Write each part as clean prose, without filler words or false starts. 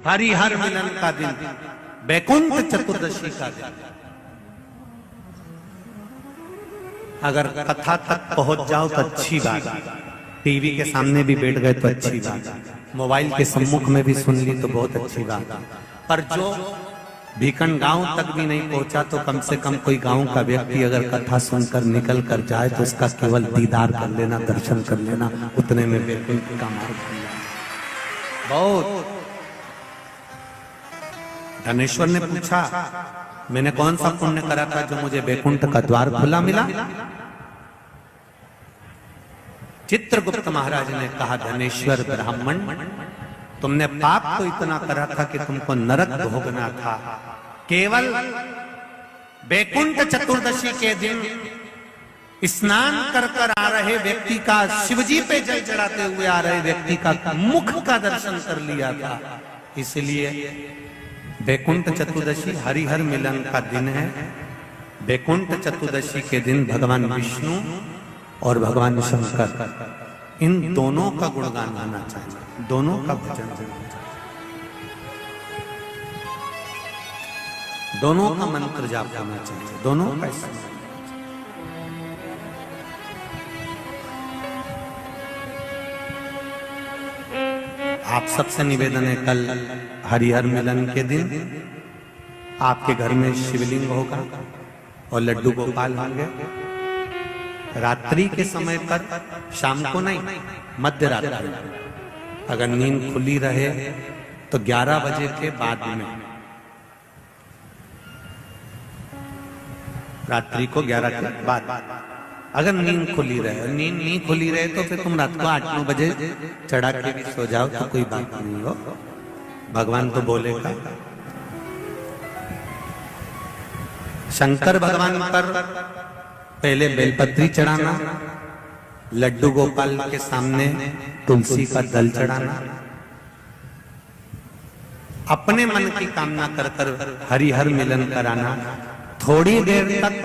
हरिहर मिलन का दिन, बैकुंठ चतुर्दशी का दिन। अगर कथा तक पहुंच जाओ तो अच्छी बात, टीवी के सामने भी बैठ गए तो अच्छी बात, मोबाइल के सम्मुख में भी सुन ली तो बहुत अच्छी बात। पर जो भीकन गांव तक भी नहीं पहुंचा तो कम से कम कोई गांव का व्यक्ति अगर कथा सुनकर निकल कर जाए तो उसका केवल दीदार कर लेना, दर्शन कर लेना, उतने में बैकुंठ का मार्ग खुल जाए। बहुत धनेश्वर ने पूछा, मैंने कौन सा पुण्य करा था जो मुझे बैकुंठ का द्वार खुला मिला? चित्रगुप्त महाराज ने कहा, धनेश्वर ब्राह्मण, तुमने पाप तो इतना करा था कि तुमको नरक भोगना था। केवल बैकुंठ चतुर्दशी के दिन स्नान कर कर आ रहे व्यक्ति का, शिवजी पे जल चढ़ाते हुए आ रहे व्यक्ति का मुख का दर्शन कर लिया था। इसलिए बैकुंठ चतुर्दशी हरिहर मिलन का दिन है। बैकुंठ चतुर्दशी के दिन भगवान विष्णु और भगवान शंकर, इन दोनों का गुणगान होना चाहिए, दोनों का भजन होना चाहिए, दोनों का मंत्र जाप होना चाहिए, दोनों का स्मरण। आप सबसे निवेदन है, कल हरिहर मिलन के दिन आपके घर में शिवलिंग होगा और लड्डू गोपाल होंगे। रात्रि के समय पर, शाम को नहीं, मध्य रात्रि, अगर नींद खुली रहे तो 11 बजे के बाद में, रात्रि को 11 के बाद अगर नींद खुली रहे, नींद नहीं खुली रहे तो फिर तुम रात को 8-9 बजे चढ़ा के भी सो जाओ तो कोई बात नहीं हो, भगवान तो बोलेगा। शंकर भगवान पर पहले बेलपत्री चढ़ाना, लड्डू गोपाल के सामने तुलसी का दल चढ़ाना, अपने मन की कामना कर कर हरिहर मिलन कराना। थोड़ी देर तक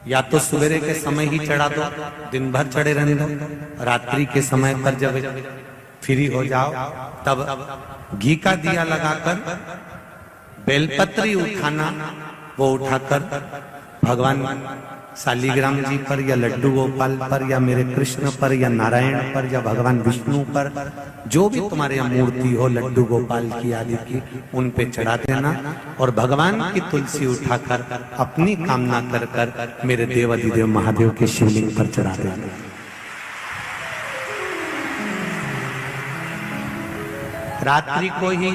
या तो सवेरे के समय ही चढ़ा दो, दिन भर चढ़े रहने दो, रात्रि के समय पर जब फ्री हो जाओ तब घी का दिया लगाकर बेलपत्री उठाना, वो उठाकर भगवान शालिग्राम जी पर या लड्डू गोपाल पर या मेरे कृष्ण पर या नारायण पर या भगवान विष्णु पर, जो भी तुम्हारे यहाँ मूर्ति हो लड्डू गोपाल की आदि की, उन पे चढ़ा देना और भगवान की तुलसी उठाकर अपनी कामना कर कर मेरे देव अधिदेव महादेव के शिवलिंग पर चढ़ा देना। रात्रि को ही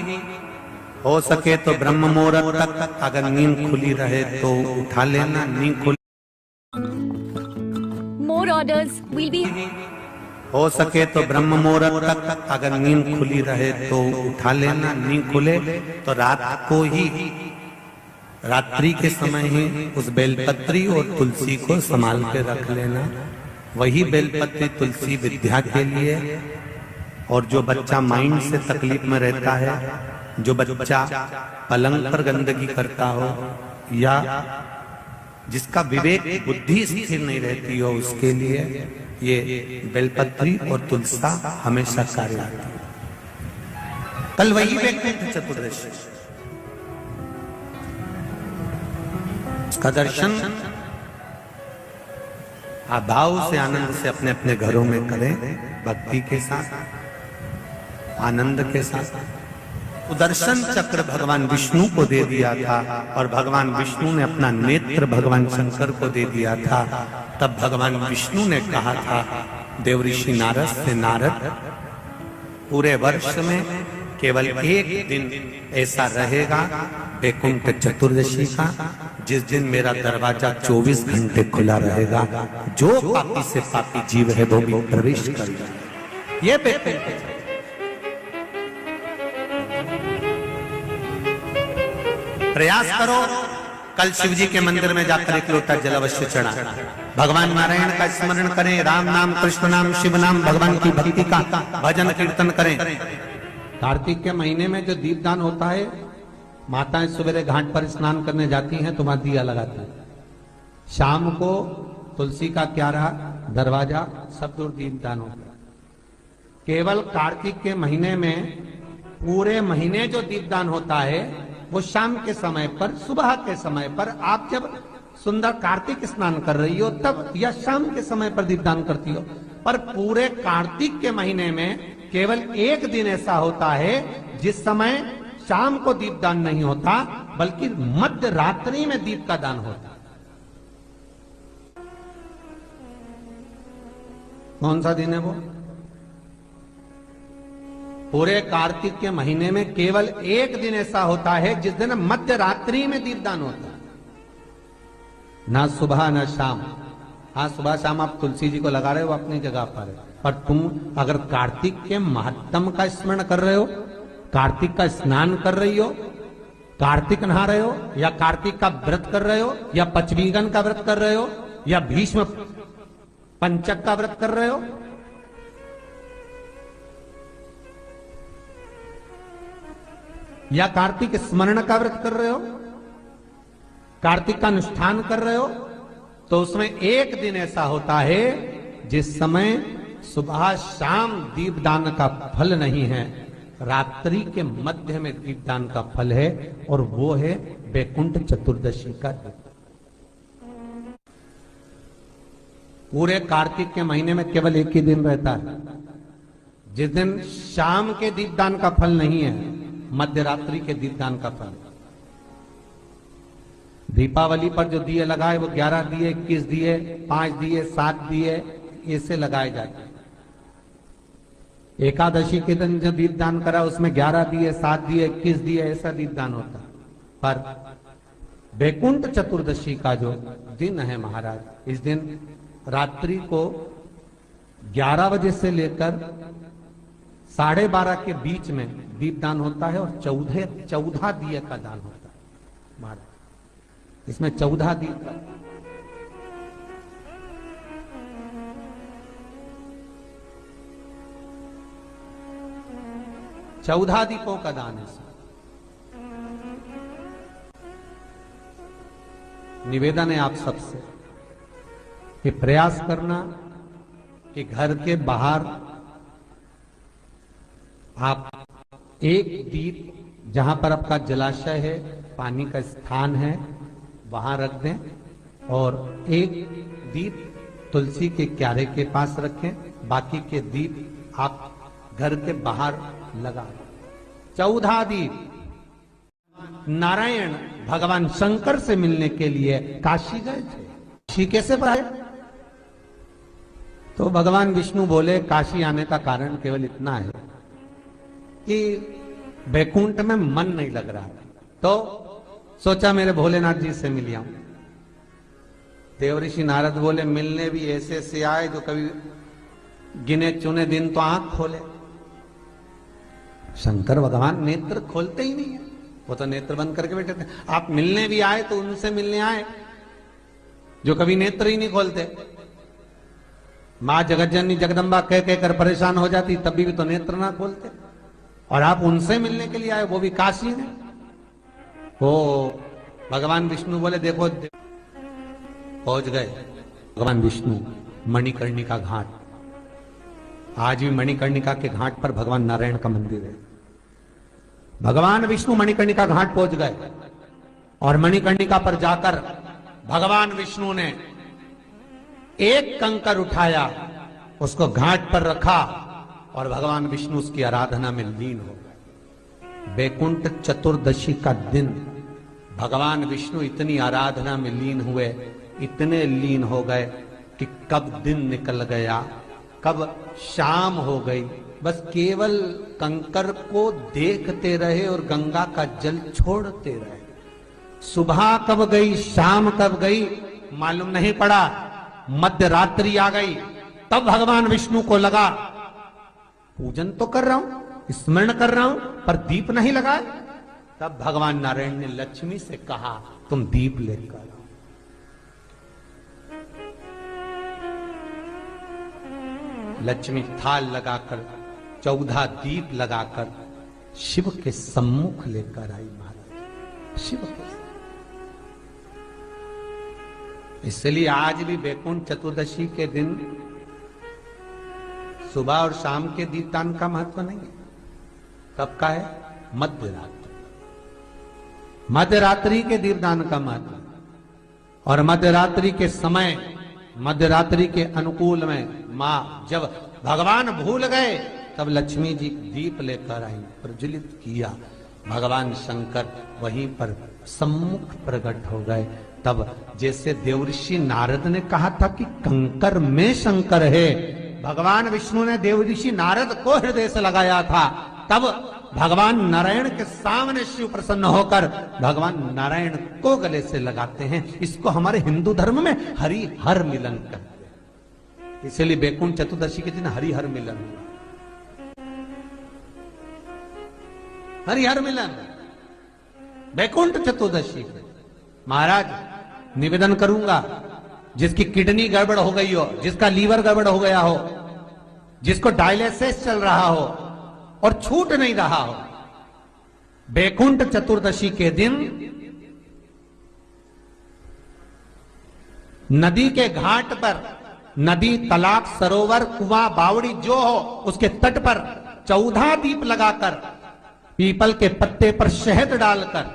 हो सके तो ब्रह्म मुहूर्त तक, अगर नींद खुली रहे तो उठा लेना, नींद खुली More orders will be. हो सके तो ब्रह्म मुहूर्त तक, अगर नींद खुली रहे तो उठा लेना, नींद खुले तो रात को ही, रात्रि के समय ही उस बेलपत्री और तुलसी को संभाल के रख लेना। वही बेलपत्री तुलसी विद्या के लिए, और जो बच्चा माइंड से तकलीफ में रहता है, जो बच्चा पलंग पर गंदगी करता हो या जिसका विवेक बुद्धि स्थिर नहीं रहती हो, उसके लिए ये बेलपत्री और तुलसा हमेशा कार्य आती है। कल वही बैकुंठ चतुर्दशी, उसका दर्शन आप भाव से, आनंद से अपने अपने घरों में करें, भक्ति के साथ, आनंद के साथ। सुदर्शन चक्र भगवान विष्णु को दे दिया था और भगवान विष्णु ने अपना नेत्र भगवान शंकर को दे दिया था। तब भगवान विष्णु ने कहा था देव ऋषि नारद से, नारद, पूरे वर्ष में केवल एक दिन ऐसा रहेगा बैकुंठ चतुर्दशी का, जिस दिन मेरा दरवाजा 24 घंटे खुला रहेगा, जो पापी से पापी जीव है वो भी प्रवेश करेगा। ये बैकुंठ प्रयास करो, कल शिव जी के मंदिर में जाकर एक लोटा जल अवश्य चढ़ा, भगवान नारायण का स्मरण करें, राम नाम, कृष्ण नाम, शिव नाम, भगवान की भक्ति का भजन कीर्तन करें। कार्तिक के महीने में जो दीपदान होता है, माताएं सवेरे घाट पर स्नान करने जाती हैं तो वहां दिया लगाती है, शाम को तुलसी का क्यारा, दरवाजा सब दूर दीपदान होता है। केवल कार्तिक के महीने में पूरे महीने जो दीपदान होता है वो शाम के समय पर, सुबह के समय पर, आप जब सुंदर कार्तिक स्नान कर रही हो तब, या शाम के समय पर दीपदान करती हो। पर पूरे कार्तिक के महीने में केवल एक दिन ऐसा होता है जिस समय शाम को दीपदान नहीं होता, बल्कि मध्य रात्रि में दीप का दान होता है। कौन सा दिन है वो? पूरे कार्तिक के महीने में केवल एक दिन ऐसा होता है जिस दिन मध्य रात्रि में दीपदान होता है, ना सुबह ना शाम। हाँ, सुबह शाम आप तुलसी जी को लगा रहे हो अपनी जगह पर तुम अगर कार्तिक के महात्म का स्मरण कर रहे हो, कार्तिक का स्नान कर रही हो, कार्तिक नहा रहे हो, या कार्तिक का व्रत कर रहे हो, या पचवीगन का व्रत कर रहे हो, या भीष्म पंचक का व्रत कर रहे हो, या कार्तिक स्मरण का व्रत कर रहे हो, कार्तिक का अनुष्ठान कर रहे हो, तो उसमें एक दिन ऐसा होता है जिस समय सुबह शाम दीपदान का फल नहीं है, रात्रि के मध्य में दीपदान का फल है, और वो है वैकुंठ चतुर्दशी का दिन। पूरे कार्तिक के महीने में केवल एक ही दिन रहता है जिस दिन शाम के दीपदान का फल नहीं है, मध्य रात्रि के दीपदान का फल। दीपावली पर जो दिए लगाए वो 11 दिए, 21 दिए, 5 दिए, 7 दिए, ऐसे लगाए जाते हैं। एकादशी के दिन जो दीपदान करा उसमें 11 दिए, 7 दिए, 21 दिए, ऐसा दीपदान होता। पर वैकुंठ चतुर्दशी का जो दिन है महाराज, इस दिन रात्रि को 11 बजे से लेकर 12:30 के बीच में दीपदान होता है, और 14 दिए का दान होता है महाराज। इसमें 14 दीप का, चौदह दीपों का दान है। निवेदन है आप सबसे कि प्रयास करना कि घर के बाहर आप एक दीप, जहां पर आपका जलाशय है, पानी का स्थान है, वहां रख दें, और एक दीप तुलसी के क्यारे के पास रखें, बाकी के दीप आप घर के बाहर लगा। 14 दीप। नारायण भगवान शंकर से मिलने के लिए काशी गए थे। काशी कैसे पाए? तो भगवान विष्णु बोले काशी आने का कारण केवल इतना है कि वैकुंठ में मन नहीं लग रहा, तो सोचा मेरे भोलेनाथ जी से मिल आऊं। देवऋषि नारद बोले मिलने भी ऐसे से आए जो कभी गिने चुने दिन तो आंख खोले। शंकर भगवान नेत्र खोलते ही नहीं है, वो तो नेत्र बंद करके बैठे थे। आप मिलने भी आए तो उनसे मिलने आए जो कभी नेत्र ही नहीं खोलते। मां जगतजननी जगदम्बा कह कहकर परेशान हो जाती, तभी भी तो नेत्र ना खोलते, और आप उनसे मिलने के लिए आए, वो भी काशी में। वो भगवान विष्णु बोले देखो, पहुंच गए भगवान विष्णु मणिकर्णिका घाट। आज भी मणिकर्णिका के घाट पर भगवान नारायण का मंदिर है। भगवान विष्णु मणिकर्णिका घाट पहुंच गए, और मणिकर्णिका पर जाकर भगवान विष्णु ने एक कंकर उठाया, उसको घाट पर रखा, और भगवान विष्णु उसकी आराधना में लीन हो गए। वैकुंठ चतुर्दशी का दिन भगवान विष्णु इतनी आराधना में लीन हुए, इतने लीन हो गए कि कब दिन निकल गया, कब शाम हो गई, बस केवल कंकर को देखते रहे और गंगा का जल छोड़ते रहे। सुबह कब गई, शाम कब गई, मालूम नहीं पड़ा। मध्य रात्रि आ गई, तब भगवान विष्णु को लगा पूजन तो कर रहा हूं, स्मरण कर रहा हूं, पर दीप नहीं लगाए। तब भगवान नारायण ने लक्ष्मी से कहा तुम दीप लेकर आओ। लक्ष्मी थाल लगाकर 14 दीप लगाकर शिव के सम्मुख लेकर आई महाराज। शिव के, इसलिए आज भी वैकुंठ चतुर्दशी के दिन सुबह और शाम के दीपदान का महत्व नहीं है। कब का है? मध्य रात्रि। मध्य रात्रि के दीपदान का महत्व, और मध्य रात्रि के समय, मध्य रात्रि के अनुकूल में मां जब भगवान भूल गए तब लक्ष्मी जी दीप लेकर आई, प्रज्वलित किया। भगवान शंकर वहीं पर सम्मुख प्रकट हो गए। तब जैसे देवऋषि नारद ने कहा था कि कंकर में शंकर है, भगवान विष्णु ने देवऋषि नारद को हृदय से लगाया था, तब भगवान नारायण के सामने शिव प्रसन्न होकर भगवान नारायण को गले से लगाते हैं। इसको हमारे हिंदू धर्म में हरिहर मिलन कहते हैं। इसलिए बैकुंठ चतुर्दशी के दिन हरिहर मिलन हुआ। हरिहर मिलन बैकुंठ चतुर्दशी। महाराज निवेदन करूंगा, जिसकी किडनी गड़बड़ हो गई हो, जिसका लीवर गड़बड़ हो गया हो, जिसको डायलिसिस चल रहा हो और छूट नहीं रहा हो, बैकुंठ चतुर्दशी के दिन नदी के घाट पर, नदी, तालाब, सरोवर, कुआं, बावड़ी जो हो, उसके तट पर 14 दीप लगाकर, पीपल के पत्ते पर शहद डालकर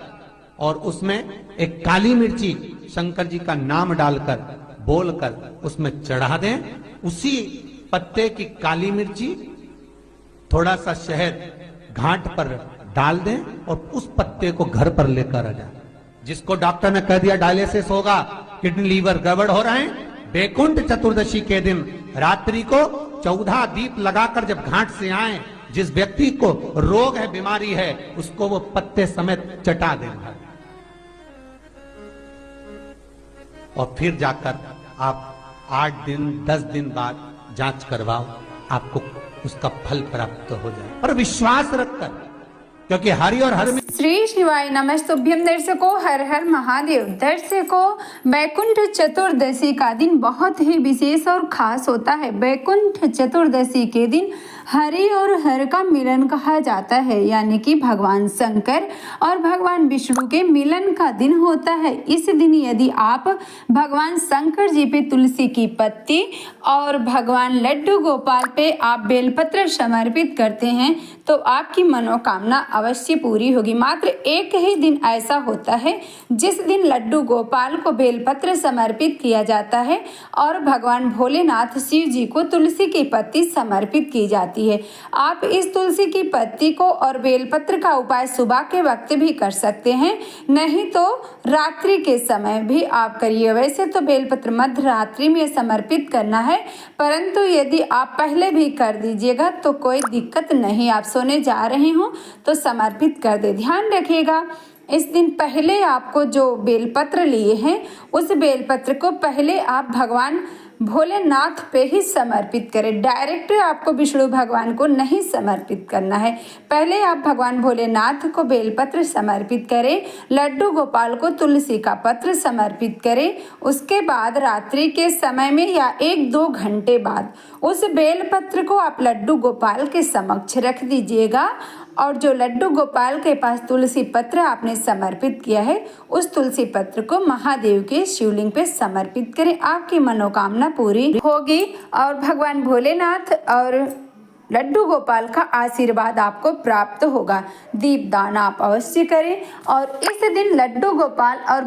और उसमें एक काली मिर्ची शंकर जी का नाम डालकर बोलकर उसमें चढ़ा दें। उसी पत्ते की काली मिर्ची, थोड़ा सा शहद घाट पर डाल दें और उस पत्ते को घर पर लेकर आ जाए। जिसको डॉक्टर ने कह दिया डायलिसिस होगा, किडनी लीवर गड़बड़ हो रहे हैं, बैकुंठ चतुर्दशी के दिन रात्रि को 14 दीप लगाकर जब घाट से आए, जिस व्यक्ति को रोग है, बीमारी है, उसको वो पत्ते समेत चटा देना और फिर जाकर आप 8 दिन 10 दिन बाद जांच करवाओ, आपको उसका फल प्राप्त हो जाए। पर विश्वास रखकर, क्योंकि हरि और हर में श्री शिवाय नमस्तुभ्यम। दर्शकों, हर हर महादेव। दर्शकों, बैकुंठ चतुर्दशी का दिन बहुत ही विशेष और खास होता है। बैकुंठ चतुर्दशी के दिन हरि और हर का मिलन कहा जाता है, यानी कि भगवान शंकर और भगवान विष्णु के मिलन का दिन होता है। इस दिन यदि आप भगवान शंकर जी पे तुलसी की पत्ती और भगवान लड्डू गोपाल पे आप बेलपत्र समर्पित करते हैं तो आपकी मनोकामना अवश्य पूरी होगी। मात्र एक ही दिन ऐसा होता है जिस दिन लड्डू गोपाल को बेलपत्र समर्पित किया जाता है और भगवान भोलेनाथ शिव जी को तुलसी की पत्ती समर्पित की जाती है। आप इस तुलसी की पत्ती को और बेलपत्र का उपाय सुबह के वक्त भी कर सकते हैं, नहीं तो रात्रि के समय भी आप करिए। वैसे तो बेलपत्र मध्य रात्रि में समर्पित करना है, परंतु यदि आप पहले भी कर दीजिएगा तो कोई दिक्कत नहीं। आप सोने जा रहे हो तो समर्पित कर दे। ध्यान रखिएगा, इस दिन पहले आपको जो बेलपत्र लिए हैं उस बेलपत्र को पहले आप भगवान भोलेनाथ पे ही समर्पित करें। डायरेक्ट आपको विष्णु भगवान को नहीं समर्पित करना है। पहले आप भगवान भोलेनाथ को बेलपत्र समर्पित करें, लड्डू गोपाल को तुलसी का पत्र समर्पित करें। उसके बाद रात्रि के समय में या 1-2 घंटे बाद उस बेलपत्र को आप लड्डू गोपाल के समक्ष रख दीजिएगा और जो लड्डू गोपाल के पास तुलसी पत्र आपने समर्पित किया है उस तुलसी पत्र को महादेव के शिवलिंग पे समर्पित करें। आपकी मनोकामना पूरी होगी और भगवान भोलेनाथ और लड्डू गोपाल का आशीर्वाद आपको प्राप्त होगा। दीपदान आप अवश्य करें और इस दिन लड्डू गोपाल और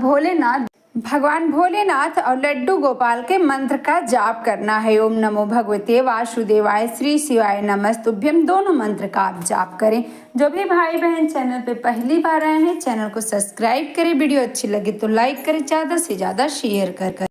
भगवान भोलेनाथ और लड्डू गोपाल के मंत्र का जाप करना है। ओम नमो भगवते वासुदेवाय, श्री शिवाय नमस्तुभ्यम, दोनों मंत्र का आप जाप करें। जो भी भाई बहन चैनल पे पहली बार आए हैं, चैनल को सब्सक्राइब करें। वीडियो अच्छी लगे तो लाइक करें, ज़्यादा से ज़्यादा शेयर कर